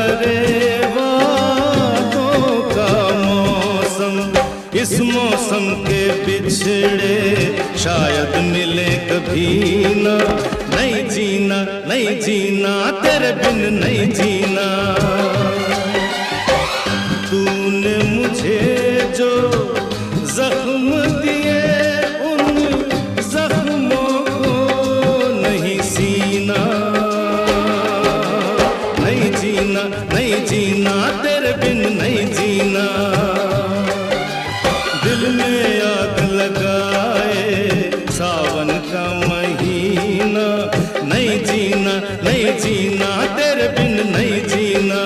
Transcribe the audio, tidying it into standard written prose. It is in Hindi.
भरे वादों का मौसम, इस मौसम के बिछड़े शायद मिले कभी ना। नहीं जीना, नहीं जीना, तेरे बिन नहीं जीना। तूने मुझे जो जख्म दिए उन जख्मों को नहीं सीना। नहीं जीना, नहीं जीना, तेरे बिन नहीं जीना। दिल में आग लगाए सावन का महीना। नहीं जीना, नहीं जीना, तेरे बिन